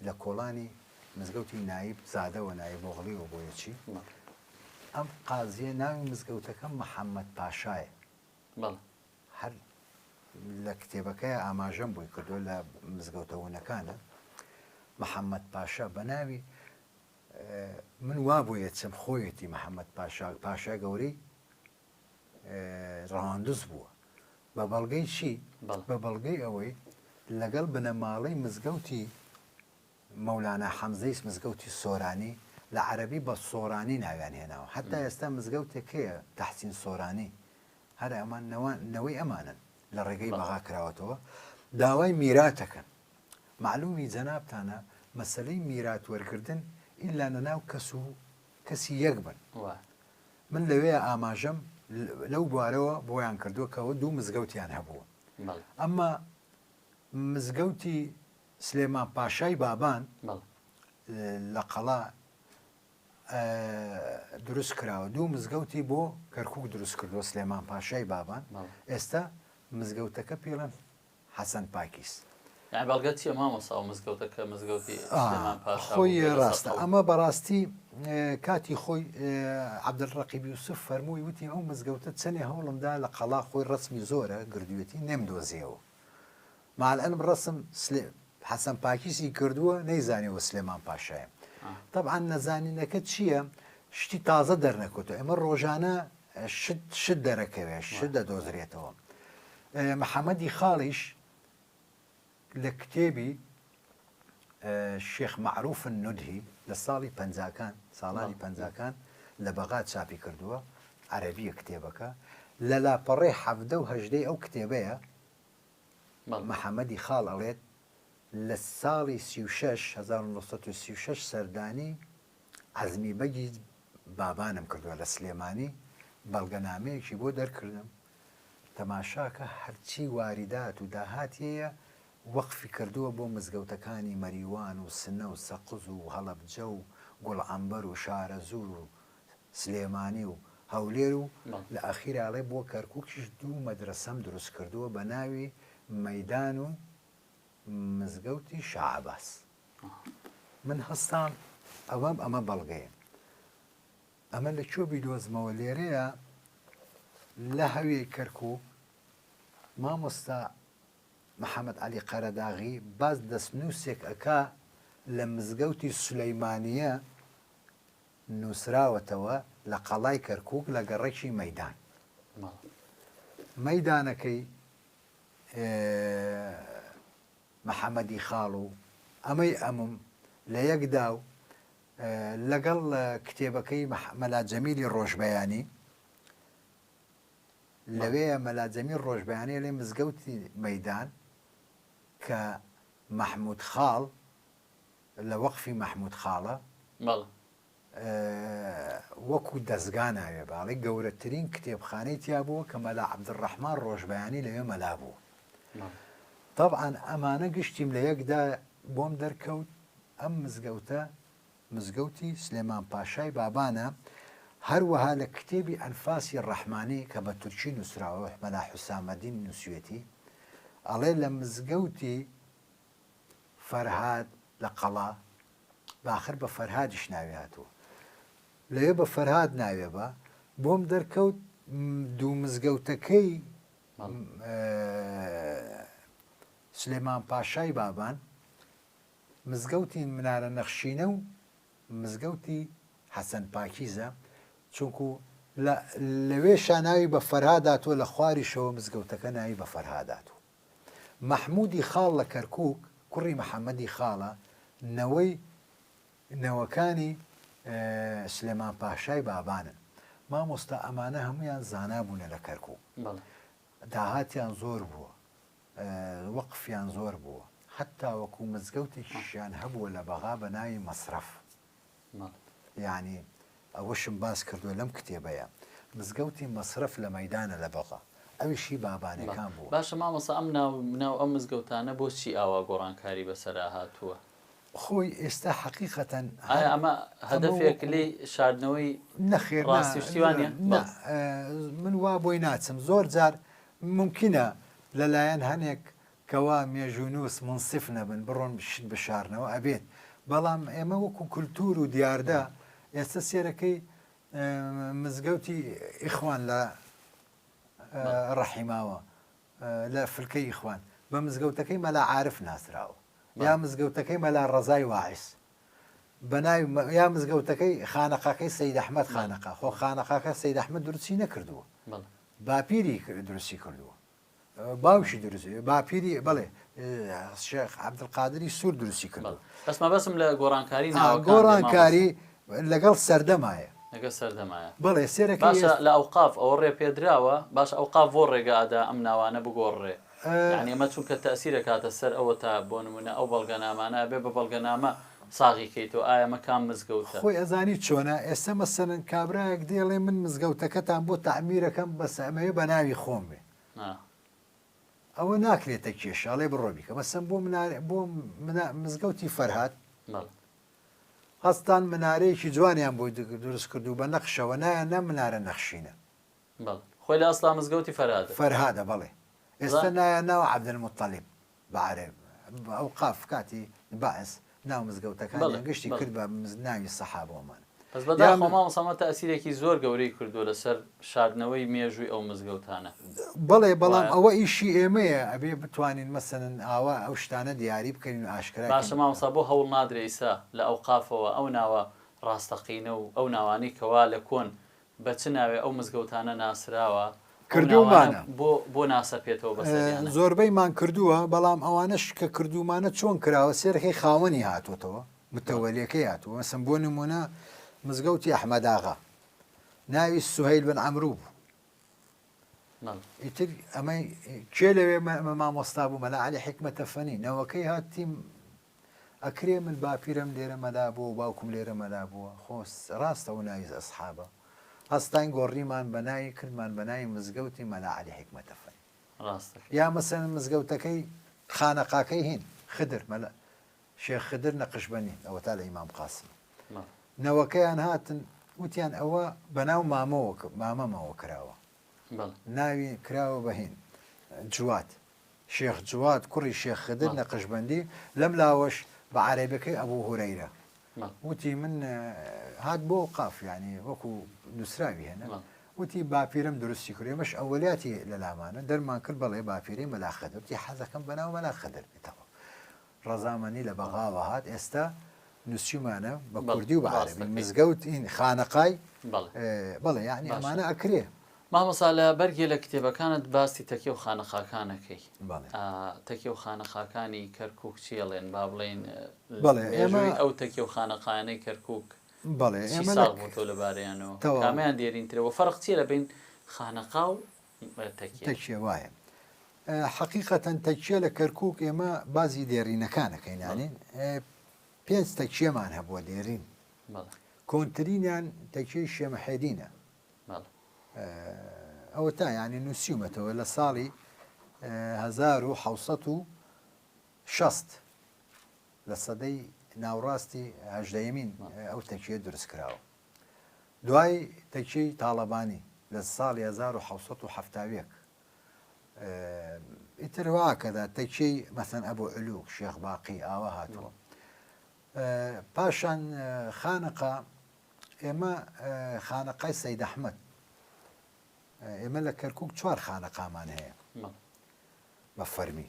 لە کۆڵانی مزگەوتی نایب زادەوە نایب ئۆغڵیەوە بۆیەکی ئەم قازیە ناوی مزگەوتەکە محەممەد پاشایە هەر لە کتێبەکەی ئاماژەم بووی کردو لە مزگەوتەوەنەکانە محەممەد پاشا بە ناوی من وا بووە چەم خۆیەتی محەممەد پاشا گەورەی ڕەواندز بووە بە بەڵگەی چی بە بەڵگەی ئەوەی لەگەڵ بنەماڵەی مزگەوتی مەولانە حەمزەی مزگەوتی سۆرانی لە عەرەبی بە سۆرانی ناویان هێناوە حتا ئێستا مزگەوتێکەیە تەحسین سۆرانی هەر ئەمان نەوەی ئەمانن لە ڕێگەی بەغا کراوەتەوە داوای میراتەکەن معلومی جەنابتانە مەسەلەی میرات وەرگردن ئیلا نەناو کەسی یەک بن من لەوەیە ئاماژەم لەو بوارەوە بۆیان کردووە کەەوە دوو مزگەوتیان هەبووە ئەمما مزگەوتی سلێمان پاشای بابان لە قەڵا دروست کراوە دوو مزگەوتی بۆ کەرکووک دروست کردووە سلێمان پاشای بابان ئێستا مزگەوتەکە پێڵەن حەسەن پاکیس بەڵگە چیە مامۆستا ئەو مزگەوتەکە مزگەوتی خۆی ڕاستە ئەمە بەڕاستی کاتی خۆی عەبدولڕەقیب یوسف فەرمووی وتی ئەو مزگەوتە چەندێ هەوڵمدا لە قەڵا خۆی ڕسمی زۆرە گردوێتی نێمدۆزیەوە ماڵەن ڕسم حەسەن پاکیسی کردووە نەیزانیەوە سلێمان پاشایە طبعا نەزانینەکە چییە شتی تازە دەرنەکوتە ئێمە ڕۆژانە شت دەرەکەوێت شت دەدۆزرێتەوە. محەممەدی خاڵیش لە کتێبی شێخ معروف نودهی لە ساڵی پەنجاکان ساڵانی پەنجاکان لە بەغات چاپی کردووە عەرەبیە کتێبەکە لە لاپەڕێ 1970 ئەو کتێبەیە محەممەدی خاڵ ئەڵێت لە ساڵی 1936 سەردانی عەزمی بەگی بابانم کردووە لە سلێمانی بەڵگەنامەیەکی بۆ دەرکردم تەماشاکە هەرچی واریدات و داهاتیەیە وەقفی کردووە بۆ مزگەوتەکانی مەریوان و سنە و سەقز و هەڵەبجە و گوڵعەمبەر و شارەزور و سلێمانی و هەولێر و لە ئەخیراڵێ بۆ کەرکووکیش دوو مەدرسەم دروست کردووە بە ناوی مەیدان و مزگەوتی شەعەباس. من هەستام ئەمە بەڵگەیە ئەمە لە کوێ بیدۆزمەوە لێرەیە لە هەوێ کەرکووک مامۆستا محەممەد عەلی قەرەداغی باز دەستنووسێک ئەکا لە مزگەوتی سولەیمانیە نووسراوەتەوە لە قەڵای کەرکووک لە گەڕێکی مەیدان. مەیدانەکەی محەممەدی خاڵ و ئەمەی ئەمم لە یەکدا و لەگەڵ کتێبەکەی مەلا جەمیلی ڕۆژبەیانی لەوەیە مەلا جەمیل ڕۆژبەیانی لێ مزگەوتی مەیدان کە مەحموود خاڵ لە وەقفی مەحموود خاڵە وەکو دەستگا ناوێ باڵی گەورەترین کتێبخانەی تیا بووە کە مەلا عەبدوڕەحمان ڕۆژبەیانی لەوێ مەلا بوو. طبعاً ئەمانە گشتیم لە یەکدا بۆم دەرکەوت ئەم مزگەوتە مزگەوتی سلێمان پاشای بابانە هەروەها لە کتێبی ئەنفاسی ڕەحمانی کە بە تورکی نووسراوە مەلا حوسامەدین نووسوێتی ئەڵێ لە مزگەوتی فەرهاد لە قەڵا باخر بە فەرهادیش ناوێ هاتووە لەوێ بە فەرهاد ناوێ بە بۆم دەرکەوت دوو مزگەوتەکەی سلێمان پاشای بابان مزگەوتی منارە نەخشینە و مزگەوتی حەسەن پاکیزە چونکو لەوێ شاناوی بە فەرهاداتوە لە خواریشەوە مزگەوتەکە ناوی بە فەرهاداتوە. مەحموودی خاڵ لە کەرکووک کوڕی محەممەدی خاڵە نەوەکانی سلێمان پاشای بابانن مامۆستا ئەمانە هەمویان زانا بوونە لە کەرکووک داهاتیان زۆر بووە وەقفیان زۆر بووە حتا وەکو مزگەوتێکیشیان هەبووە لە بەغا بە ناوی مەسرەف یعنی ئەوەشم باس کردووە لەم کتێبەیە مزگەوتی مەسرەف لە مەیدانە لە بەغا ئەویشی بابانەکان بوو. باشە مامۆستا ئەم ناو ئەم مزگەوتانە بۆچی ئاوا گۆڕانکاری بەسەرا هاتووە؟ خۆی ئێستا حەقیقەتەن ئەمە هەدەفێک لێ شاردنەوەی نەخێر ڕاستیشتیوانە من وا بۆی ناچم زۆر جار ممکنە لەلایەن هەنێک کەوا مێژونووس منسف نەبن بڕۆن بشت بشارنەوە ئەبێت بەڵام ئێمە وەکو کولتور و دیاردا ئێستا سێرەکەی مزگەوتی ئیخوان لە ڕەحیماوە لە فلکەی ئیخوان بە مزگەوتەکەی مەلا عارف ناسراوە یا مزگەوتەکەی مەلا ڕەزای واعیس بەناوی یا مزگەوتەکەی خانەقاکەی سەید ئەحمەد خانەقا خۆ خانەقاکە سەید ئەحمەد درستی نەکردووە باپیری درستی کردووە باوشی درستی باپیری بڵێ شێخ عەبدولقادری سوور درستی کردووە. بەسم لە گۆڕانکاری گۆڕانکاری لەگەڵ سەردەمایە لەگەڵ سەردەمایە بڵێ سێرەکە باشە لە ئەوقاف ئەوە ڕێ پێدراوە باش ئەوقاف بۆ ڕێگەدا ئەم ناوانە بگۆڕێ یعنی ئەمە چونکە تەئسیرە کاتە سەر ئەوە تا بۆ نمونە ئەو بەڵگەنامانە بێ بە بەڵگەنامە ساغی کەیتەوە ئایا مەکان مزگەوتە خۆی ئەزانی چۆنە ئێستا مەسەرەن کابراەک دێڵێ من مزگەوتەکەتان بۆ تەعمیرەکەم بەس ئەمەیە بە ناوی خۆم بێ ئەوە ناکرێتە کێشاڵێ بڕۆبیکە مەسەن بۆ مزگەوتی فەرهاد هەستان منارەیەکی جوانیان بۆی دروست کردو بە نەخشەوە نایە نە منارە نەخشینە خۆی لە ئەسڵا مزگەوتی فەرهادە بەڵێ ئێستا نایە ناو عەبدولموتەلیب بەعەرەب ئەو قاف کاتی باعس ناو مزگەوتەکان گشتی کرد بە ناوی سەحابەوەمان بەس بەداخۆ مامۆستا تەئسیرێکی زۆر گەورەی کردووە لەسەر شاردنەوەی مێژووی ئەو مزگەوتانە. بەڵێ بەڵام ئەوە ئیشی ئێمەیە ئەبێ بتوانین مەسەن ئاوا ئەو شتانە دیاری بکەین و ئاشکرا. باشە مامۆستا بۆ هەوڵ نادرێ ئێستا لە ئەو قافەوە ئەو ناوە ڕاستەقینە و ئەو ناوانەی کەوا لە کۆن بە چ ناوێ ئەو مزگەوتانە ناسراوە کردومانە بۆ ناسە پێێتەوە بەسەریانە زۆربەیمان کردووە بەڵام ئەوانش کە کردومانە چۆن کراوە سێرەکەی خاوەنی هاتوۆتەوە متەوەلیەکەی هاتووە مەسم بۆ نمونە مزگەوتی ئەحمەداغا ناوی سوهەیل بن عەمرو بوو. ئیتر ئەمەی کێ لەوێ مامۆستا بوو مەلا عەلی حیکمەتە فەنی نەوەکەی هاتیم ئەکرێ من باپیرم لێرە مەدا بووە باوکم لێرە مەدا بووە خۆس ڕاستەوە ناوی ئەسحابە هەستان گۆڕیمان بەناوی کردمان بەناوی مزگەوتی مەلا عەلی حیکمەتە فەنی یا مەسەن مزگەوتەکەی خانەقاکەی هین خدر مەلا شێخ خدر نەقشبەنی ئەوە تا لە ئیمام قاسم نەوەکەیان هاتن وتیان ئەوە بەناو مامەمەوە کراوە ناوی کراوە بەهین جوات شێخ جوات کوڕی شێخ خدر نەقشبەندی لەم لاوەش بە عەرەبەکەی ئەبوو هورەیرە وتی من هات بۆ قاف یعنی وەکو نووسراوی هێنا وتی باپیرم درستی کردێ مەش ئەوەلیاتی لە لامانە دەرمان کرد بەڵێ باپیری مەلا خەدر وتی حەزەکەم بەناو مەلا خەدر بێتەوە ڕەزامەنی لە بەغاوە هات ئێستا نووسیمانە بە کوردی و بە عەرەبی مزگەوت این خانەقای بەڵێ یعنی ئەمانە ئەکرێ. مامۆستا لە بەرگێ لە کتێبەکانت باسی تەکیە و خانەخاکانەکەی تەکیە و خانەخاکانی کەرکووک چێڵێن با بڵێن ئەو تەکیە و خانەقانەی کەرکووک بەڵێ ئێمە ساڵ بۆ تۆ لەبارەیانەوە کامیان دێرینترەوە فەرق چیە لە بین خانەقا و تەکیە وایە حەقیقەتەن تەکیە لە کەرکووک ئێمە بازی دێرینەکانەکەینانین 5 تەکیەمان هەبووە دێرین کۆنترینیان تەکیەی شێمەحێدینە ئەوە تا یعنی نووسیومەتەوە لە ساڵی 1960 لە سەدەی ناوڕاستی هەژدەیەمین ئەو تەکیە دروست کراوە دوای تەکیەی تاڵەبانی لە ساڵی 1970 ئیتر واکەدا تەکیەی مەسەن ئەبوو علووک شێخ باقی ئاوا هاتووە پاشان خانەقا ئێمە خانەقای سەید ئەحمەد ئێمە لە کەرکووک 4 خانەقامان هەیە بە فەرمی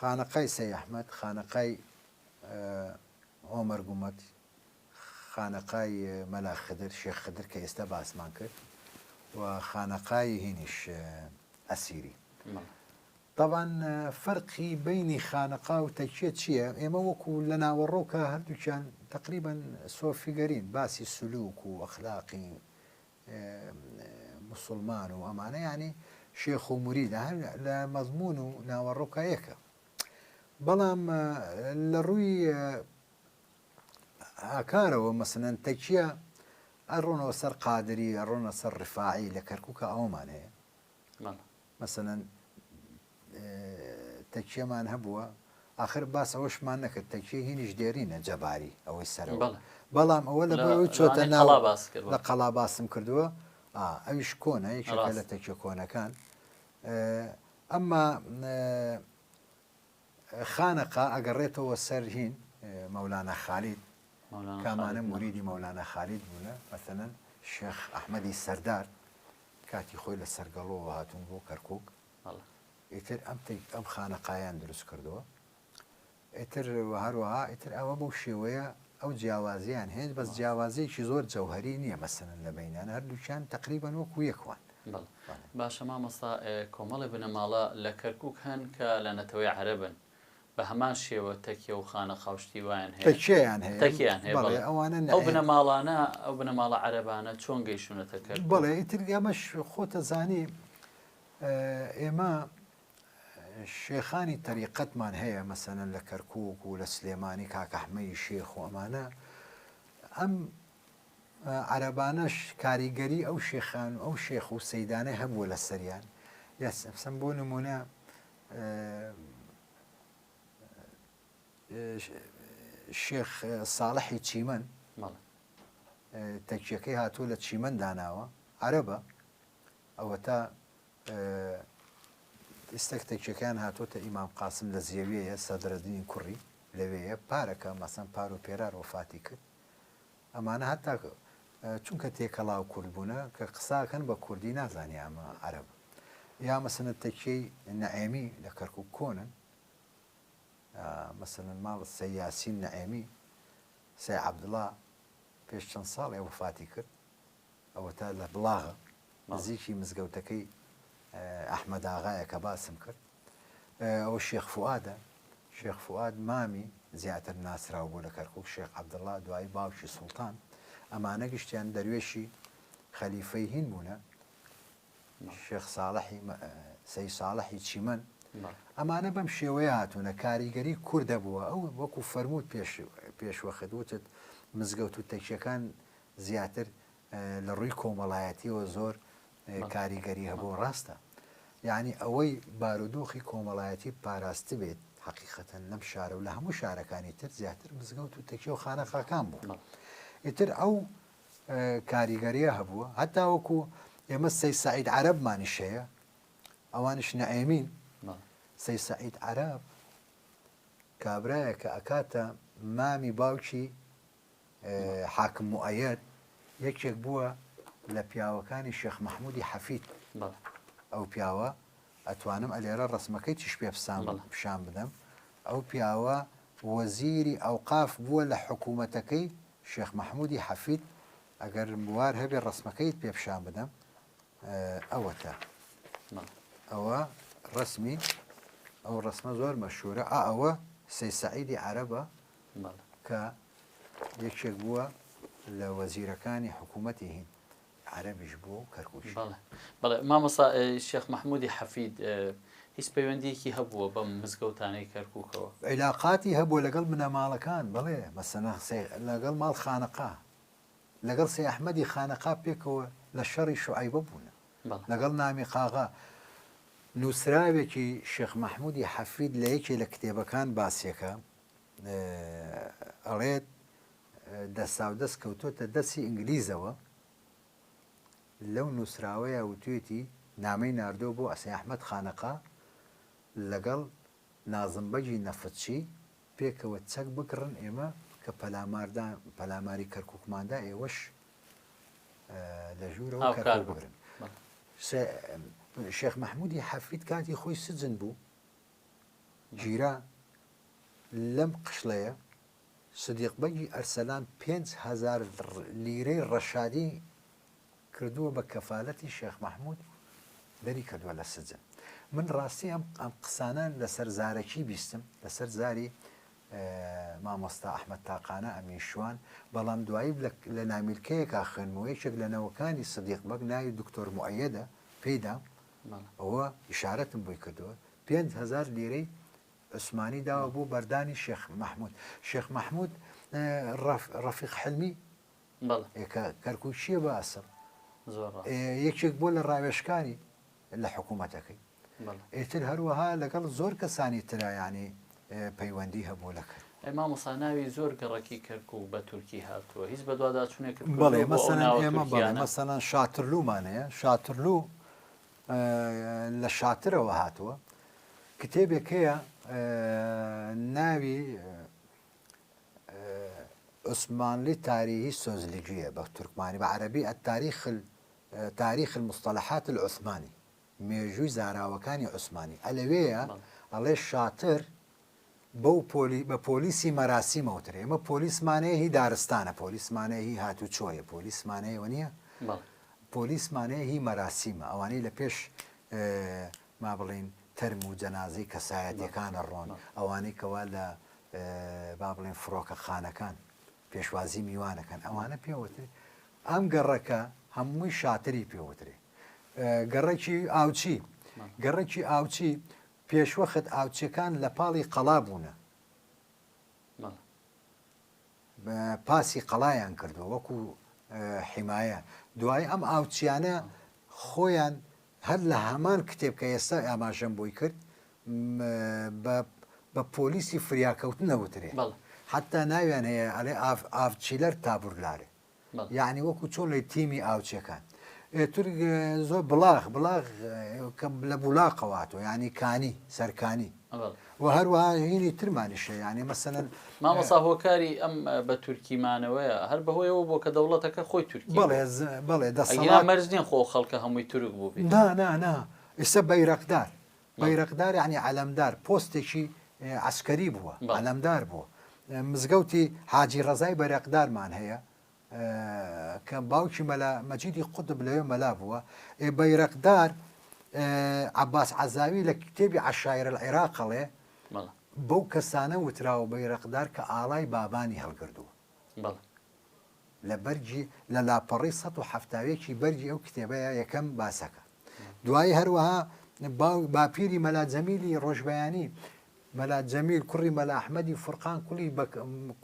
خانەقای سەید ئەحمەد خانەقای عۆمەر گومەت خانەقای مەلا خدر شێخ خدر کە ئێستا باسمان کرد و خانەقای هینیش ئەسیری. طبعا فەرقی بینی خانەقا و تەکیە چییە؟ ئێمە وەکو لە ناوەڕۆکە هەردووچیان تقریبا سۆفیگەرین باسی سلوک و ئەخلاقی مسلمان و ئەمانە ینی شێخ و موریدە هەر لە مەزمون و ناوەڕۆکە یەکە بەڵام لە ڕووی ئاکارەوە مەسەنەن تەکیە ئەڕۆنەوە سەر قادری ئەڕۆنە سەر ڕفاعی لە کەرکووکە ئەومان هەیە مەسەنەن تەکیەمان هەبووە آخر باس ئەوەشمان نەکرد تەکیە هینیش دێرینە جەباری ئەوەی سەرەوە بەڵام ئەوە لە بەوەی چۆتە ناو لە قەڵا باسم کردووە ئەویش کۆنە یەکێکە لە تەکیە کۆنەکان ئەمما خانەقا ئەگەڕێتەوە سەر هین مەولانە خالید کامانە موریدی مەولانە خالید بوونە مەسەنەن شێخ ئەحمەدی سەردار کاتی خۆی لە سەرگەڵەوە هاتوون بۆ کەرکووک ئیتر ئەم خانەقایان دروست کردووە ئیتر هەروەها ئیتر ئەوە بەو شێوەیە ئەو جیاوازیان هەیە بەس جیاوازەیەکی زۆر جەوهەری نییە مەسەنەن لە بینیان هەردووچیان تقریبا وەکو یەکوان. باشە مامۆستا کۆمەڵی بنەماڵە لە کەرکووک هەن کە لە نەتەوەی عەرەبن بە هەمان شێوە تەکیە و خانەقاوشتی وایان هەیە تەکیەیان هەیە ئەوانە ئەو بنەماڵانە ئەو بنەماڵە عەرەبانە چۆن گەیشتونەتە کرد بەڵێ ئیتر ئێمەش خۆتە زانی ئێمە شێخانی تەریقەتمان هەیە مەسەنەن لە کەرکووک و لە سلێمانی کاکەحمەی شێخ و ئەمانە ئەم عەرەبانەش کاریگەری ئەو شێخان ئەو شێخ و سەیدانە هەبووە لە سەریان یاسم بۆ نمونە شێخ ساڵحی چیمەن تەکیەکەی هاتووە لە چیمەن داناوە عەرەبە ئەوە تا ئێستەک تەکیەکان هاتوۆتە ئیمام قاسم لە زیەویەیە سەدرەدین کوڕی لەوەیە پارەکە مەسەن پار و پێرار وەفاتی کرد ئەمانە هەتا چونکە تێکەڵاو کورد بوونە کە قساکەن بە کوردی نازانی ئەمە عەرەب یا مەسەنە تەکیەی نەعێمی لە کەرکووک کۆنن مەسەنن ماڵ سەی یاسین نەعێمی سەی عەبدوڵڵا پێش چەند ساڵێ وفاتی کرد ئەوە تا لە بڵاغە نزیکی مزگەوتەکەی ئەحمەد ئاغایە کە باسم کرد ئەوە شێخ فوئادە شێخ فوئاد مامی زیاتر ناسراو بوو لە کەرکووک شێخ عەبدوڵڵا دوایی باوکی سوڵتان ئەمانە گشتیان دەروێشی خەلیفەی هین بوونە شێخ ساڵحی سەی ساڵحی چیمەن ئەمانە بەم شێوەیە هاتوونە کاریگەری کوردە بووە ئەو وەکو فەرمووت پێشوەخت وتت مزگەوت و تەکیەکان زیاتر لە ڕووی کۆمەڵایەتیەوە زۆر کاریگەری هەبوو ڕاستە یعنی ئەوەی بارودۆخی کۆمەڵایەتی پاراست بێت حقیقەتەن لەم شارە و لە هەموو شارەکانی تر زیاتر مزگەوت و تەکیە و خانەقاکان بوو ئیتر ئەو کاریگەریە هەبووە هەتا وەکو ئێمە سەی سەعید عەرەبمانیش هەیە ئەوانش نەعێمین سەی سەعید عەرەب کابرایە کە ئەکاتە مامی باوکی حاکم موئەیەد یەکێک بووە لە پیاوەکانی شێخ مەحموودی حەفید ئەو پیاوە ئەتوانم ئەلێرە ڕسمەکەی تیش پێ پیشان بدەم ئەو پیاوە وەزیری ئەوقاف بووە لە حکوومەتەکەی شێخ مەحموودی حەفید ئەگەر بوار هەبێ ڕسمەکەیت پێ پیشان بدەم ئەوە تا ئەوە ڕسمی ئەو ڕسمە زۆر مەشهورە ئەوە سەی سەعیدی عەرەبە کە یەکێک بووە لە وەزیرەکانی حکوومەتی هین عەرەبیش بوو کەرکووکی بەڵێ مامۆستا شێخ مەحموودی حەفید هیچ پەیوەندیەکی هەبووە بەم مزگەوتانەی کەرکووکەوە عیلاقاتی هەبوو لەگەڵ بنەماڵەکان بڵێ مەسەنە لەگەڵ ماڵ خانەقا لەگەڵ سەی ئەحمەدی خانەقا پێکەوە لە شەڕی شوعەیبە بوونە لەگەڵ نامی قاغا نووسراوێکی شێخ مەحموودی حەفید لە یەکێ لە کتێبەکان باسیەکە ئەڵێت دەستا و دەست کەوتۆتە دەستی ئینگلیزەوە لەو نووسراوەیە وتوێتی نامەی ناردۆ بۆ ئەسەی ئەحمەد خانەقا لەگەڵ نازمبەجی نەفتچی پێکەوە چەک بکڕن ئێمە کە پەلاماری کەرکووکماندا ئێوەش لە ژوورەوە کەرکووک بگرن شێخ مەحموودی حەفید کاتی خۆی سجن بوو گیرا لەم قشڵەیە سدیقبەگی ئەرسەلان 5,000 لیرەی ڕەشادی کردووە بە کەفالەتی شێخ مەحموود دەری کردووە لە سجن من ڕاستی ئەم قسانان لەسەر زارەکی بیستم لەسەر زاری مامۆستا ئەحمەد تاقانە ئەمیشوان بەڵام دوایی لە نامیلکەیەکا خوێنمەوە یەکێک لە نەوەکانی سدیقبەگ ناوی دکتۆر موئەیەدە پێیدا ئەوە ئیشارەتم بۆی کردووە 5,000 لیرەی عوسمانی داوە بۆ بەردانی شێخ مەحموود شێخ مەحموود ڕەفیق حلمی کەرکووکیە بە ئەسڵ یەکێک بۆ لە ڕاوێشکانی لە حکوومەتەکەی ئێتر هەروەها لەگەڵ زۆر کەسانی ترایانی پەیوەندی هەبوو لە کرد مامۆستا ناوی زۆر گەڕەکی کەرکووک بە تورکی هاتووە هیچ بە دووادا چونێک بەڵێ مەسەلەن ئێمە بڵێ مەسەلەن شاترلومانەیە شاترلو لە شاترەوە هاتووە کتێبێک هەیە ناوی عوسمانلی تاریخی سۆزلیگیە بە تورکمانی بە عەرەبی تاریخ المصطلحات العوسمانی مێژووی زاراوەکانی عوسمانی ئەلەوەیە ئەڵێ شاتر بە پۆلیسی مەراسیمەوترێ ئێمە پۆلیسمانەیە هی دارستانە پۆلیسمانەیە هی هاتوچۆیە پۆلیسمانەیەوە نییە پۆلیسمانەیە هی مەراسیمە ئەوانەی لە پێش ما بڵین تەرم و جەنازەی کەسایەتیەکانە ڕۆن ئەوانەی کەوا لە با بڵێن فڕۆکە خانەکان پێشوازی میوانەکەن ئەوانە پێوترێ ئەم گەڕەکە هەمووی شاتری پێوترێ گەڕێکی ئاوچی پێشوەخت ئاوچەکان لە پاڵی قەڵا بوونە پاسی قەڵایان کردووە وەکو حیمایە دوای ئەم ئاوچیانە خۆیان هەر لە هەمان کتێب کە ئێستا ئاماژەم بۆی کرد بە پۆلیسی فریاکەوتن نەوترێ حتا ناویان هەیە ئەڵێ ئاوچیلەر تابورلارێ یعنی وەکو چۆن لە تیمی ئاوچەکان تر زۆر بڵاغ کە لە بولاقەواتۆ ینی کانی سەرکانی و هەروەها هینی ترمانیشە ینی مەسەن مامۆستا هۆکاری ئەم بە تورکیمانەوەیە هەر بەهۆیەوە بۆ کە دەوڵەتەکە خۆی تورکی بەڵێ دەسەڵات مەرج نییە خۆ خەڵکە هەمووی تورک بوو نا ئێستا بەیرەقدار ینی علەمدار پۆستێکی عسکەری بووە علەمدار بووە مزگەوتی حاجی ڕەزای بەیرەقدارمان هەیە کە باوکی مەجیدی قوتب لەوێ مەلا بووە بەیرەقدار عەباس عەزاوی لە کتێبی عەشایر العێراقەڵێ بەو کەسانە وتراوە بەیرەقدار کە ئاڵای بابانی هەڵگردووە لە بەرجی لە لاپەڕی ١٧٠ بەرجی ئەو کتێبەیە یەکەم باسەکە دوایی هەروەها باپیری مەلا جەمیلی ڕۆژبەیانی مەلا جەمیل کوڕی مەلا ئەحمەدی فورقان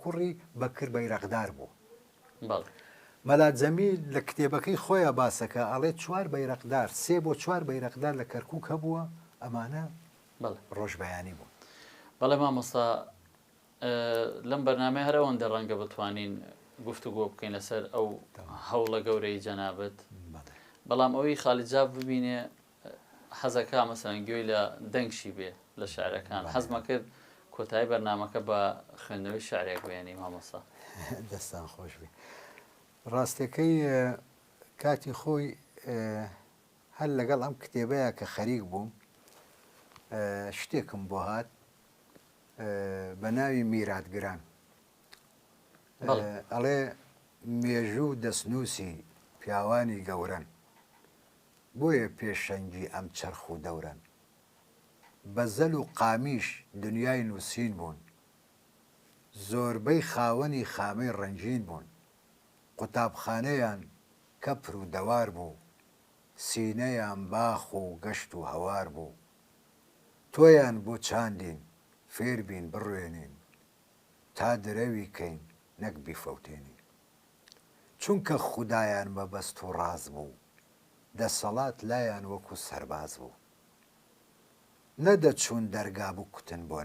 کوڕی بەکر بەیرەقدار بوو مەلا جەمیل لە کتێبەکەی خۆیە باسەکە ئەڵێ 4 بەیرەقدار 3 بۆ 4 بەیرەقدار لە کەرکووک هەبووە ئەمانە ڕۆژبەیانی بوو بەڵێ مامۆستا لەم بەرنامەی هەر ئەوەندە ڕەنگە بتوانین گفتوگۆ بکەین لەسەر ئەو هەوڵە گەورەی جەنابەت بەڵام ئەوەی خالیجاب ببینێ حەزەکە مەسەن گوێی لە دەنگشی بێ لە شعرەکان حەزمە کرد کۆتایی بەرنامەکە بە خوێندنەوەی شعرێک بێنی مامۆستا دەستان خۆش بێ ڕاستەکەی کاتی خۆی هەر لەگەڵ ئەم کتێبەیە کە خەریک بووم شتێکم بۆ هات بە ناوی میراتگران ئەڵێ مێژوو دەستنووسی پیاوانی گەورن بۆیە پێشەنگی ئەم چەرخ و دەورن بەزەل و قامیش دنیای نووسین بوون زۆربەی خاوەنی خامەی ڕەنجین بوون قوتابخانەیان کەپر و دەوار بوو سینەیان باخ و گەشت و هەوار بوو تۆیان بۆ چاندین فێر بین بڕوێنین تا درەوی کەین نەک بیفەوتێنین چونکە خودایان مەبەست و ڕاز بوو دەسەڵات لایان وەکو سەرباز بوو نەدەچوون دەرگا بوو کوتن بۆ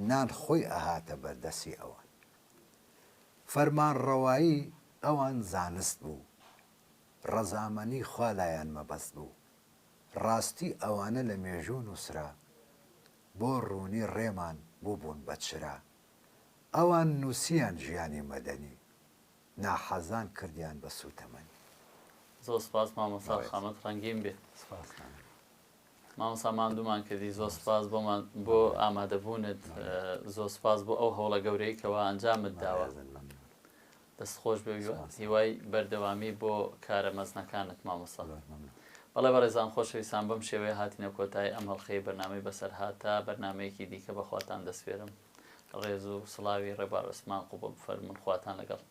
نان خۆی ئەهاتە بەردەسی ئەوان فەرمانڕەوایی ئەوان زانست بوو ڕەزامەنی خوا لایان مەبەست بوو ڕاستی ئەوانە لە مێژوو نووسرا بۆ ڕوونی ڕێمان بووبوون بە چرا ئەوان نووسیان ژیانی مەدەنی ناحەزان کردیان بە سوتەمەنی زۆر سپاس مامۆستا خامەت ڕەنگین بێ مامۆستا ماندوومان کردی زۆر سپاس بۆ ئامادەبوونت زۆر سپاس بۆ ئەو هەوڵە گەورەی کەەوە ئەنجامت داوە دەستخۆش بێ هیوای بەردەوامی بۆ کارە مەزنەکانت مامۆستا بەڵێ بەڕێزان خۆشەویستان بەم شێوەیە هاتینە کۆتایی ئەم هەڵخەی بەرنامەی بەسەر هاتە بەرنمەیەکی دیکە بەخواتان دەسپێرم ڕێز و سڵاوی ڕێبار عوسمان قوبڵ بفەرمون خواتان لەگەڵ